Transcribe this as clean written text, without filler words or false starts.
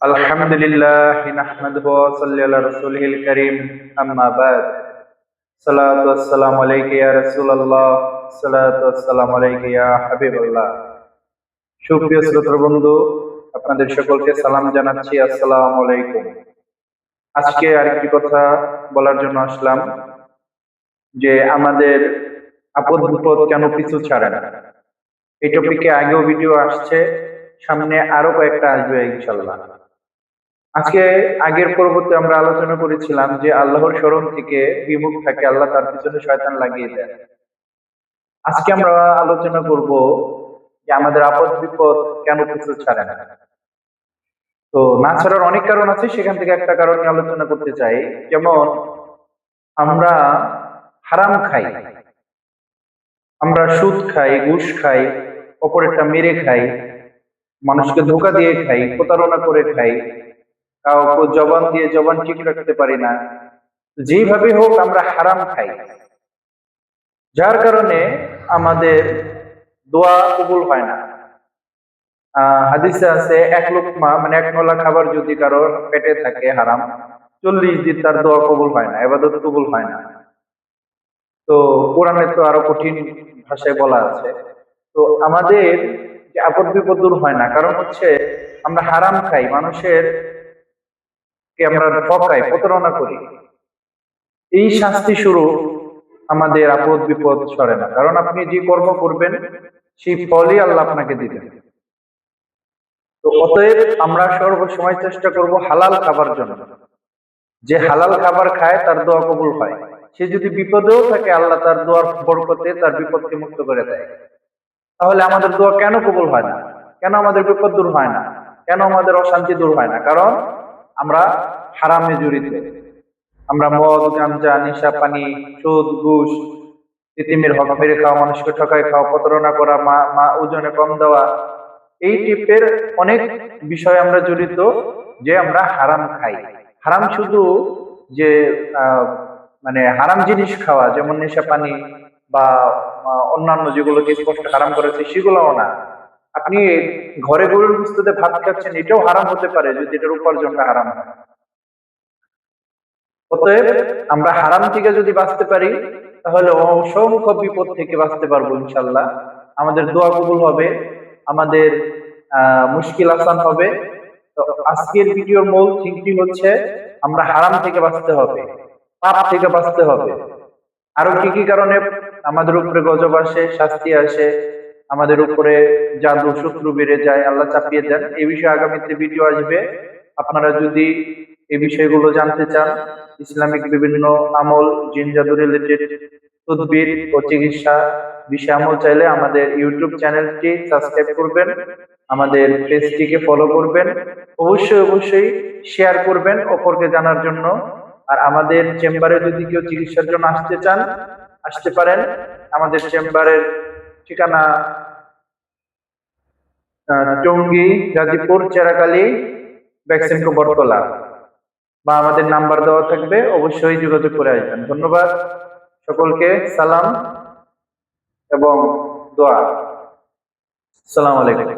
আলহামদুলিল্লাহ নাহমাদুহু ওয়া সাল্লি আলা রাসূলিল কারীম আম্মা বাদ সালাতু ওয়াসসালামু আলাইকা ইয়া রাসূলুল্লাহ সালাতু ওয়াসসালামু আলাইকা ইয়া হাবিবাল্লাহ। সুপ্রিয় শ্রোতা বন্ধু, আপনাদের সকলকে সালাম জানাচ্ছি, আসসালামু আলাইকুম। আজকে আরেকটি কথা বলার জন্য আসলাম যে আমাদের আপদ বিপদ কেন পিছু ছাড়ে না। এই টপিকে আগেও ভিডিও আসছে, সামনে আরো কয়েকটা আসবে ইনশাআল্লাহ। আজকে আগের পর্বতে আমরা আলোচনা করেছিলাম যে আল্লাহর স্মরণ থেকে বিমুখ থাকে আল্লাহ তার পিছনে শয়তান লাগিয়ে দেন। আজকে আমরা আলোচনা করব যে আমাদের আপদ বিপদ কেন পিছু ছাড়ে না। তো না ছাড়ার অনেক কারণ আছে, সেখান থেকে একটা কারণ নিয়ে আলোচনা করতে চাই। যেমন আমরা হারাম খাই, আমরা সুদ খাই, ঘুষ খাই, অপরেরটা মেরে খাই, মানুষকে ধোঁকা দিয়ে খাই, প্রতারণা করে খাই, কাউকে জবান দিয়ে জবান ঠিক রাখতে পারি না। যেভাবে হোক আমরা হারাম খাই, যার কারণে আমাদের দোয়া কবুল হয় না। হাদিসে আছে এক লোকমা মানে এক নলা খাবার যদি কারোর পেটে থাকে হারাম, 40 দিন তার দোয়া কবুল হয় না, ইবাদত কবুল হয় না। তো কোরআনে তো আরো কঠিন ভাষায় বলা আছে। তো আমাদের যে আপদ বিপদ দূর হয় না, কারণ হচ্ছে আমরা হারাম খাই, মানুষের কে আমরা ঠকাই, প্রতারণা করি। এই শাস্তি শুরু আমাদের আপদ বিপদ সরে না, কারণ আপনি যে কর্ম করবেন সেই ফলই আল্লাহ আপনাকে দিবেন। তো অতএব আমরা সর্বসময় চেষ্টা করব হালাল খাবার জন্য। যে হালাল খাবার খায় তার দোয়া কবুল হয়। সে যদি বিপদেও থাকে আল্লাহ তার দোয়ার বরকতে তার বিপদকে মুক্ত করে দেয়। তাহলে আমাদের দোয়া কেন কবুল হয় না, কেন আমাদের বিপদ দূর হয় না, কেন আমাদের অশান্তি দূর হয় না? কারণ আমরা হারামে জড়িত। আমরা মদ, গাঞ্জা, নেশা পানি, সুদ, ঘুষ, ইতিমের হক মেরে খাওয়া, মানুষকে ঠকায় খাওয়া, প্রতারণা করা, মা ওজনে কম দেওয়া, এই টিপের অনেক বিষয় আমরা জড়িত যে আমরা হারাম খাই। হারাম শুধু যে মানে হারাম জিনিস খাওয়া, যেমন নেশা পানি বা অন্যান্য যেগুলোকে স্পষ্ট হারাম করেছে সেগুলোও না। আপনি ঘরে গরুর বস্তুতে ভাত খাচ্ছেন, এটাও হারাম হতে পারে যদি এটার উপার্জনটা হারাম হয়। অতএব আমরা হারাম থেকে যদি বাঁচতে পারি তাহলে অসংখ্য বিপদ থেকে বাঁচতে পারবো ইনশাল্লাহ। আমাদের দোয়া কবুল হবে, আমাদের মুশকিল আসান হবে। তো আজকের ভিডিওর মূল থিমটি হচ্ছে আমরা হারাম থেকে বাঁচতে হবে, পাপ থেকে বাঁচতে হবে। আরো কি কি কারণে আমাদের উপরে গজব আসে, শাস্তি আসে, আমাদের উপরে জাদু শত্রু বেড়ে যায়, আল্লাহ চাপিয়ে দেন, এই বিষয়ে আগামীতে ভিডিও আসবে। আপনারা যদি এই বিষয়গুলো জানতে চান, ইসলামিক বিভিন্ন আমল, জিন জাদু রিলেটেড তদবির ও চিকিৎসা বিষয় আমল চাইলে আমাদের ইউটিউব চ্যানেলটি সাবস্ক্রাইব করবেন, আমাদের পেজটিকে ফলো করবেন, অবশ্যই শেয়ার করবেন অপরকে জানার জন্য। আর আমাদের চেম্বারে যদি কেউ চিকিৎসার জন্য আসতে চান আসতে পারেন। আমাদের চেম্বারের ঠিকানা টঙ্গী, গাজীপুর, চেরাকালী, ভ্যাকসিনকো, বটতলা, বা আমাদের নাম্বার দেওয়া থাকবে, অবশ্যই যোগাযোগ করে আসবেন। ধন্যবাদ সকলকে, সালাম এবং দোয়া। আসসালামু আলাইকুম।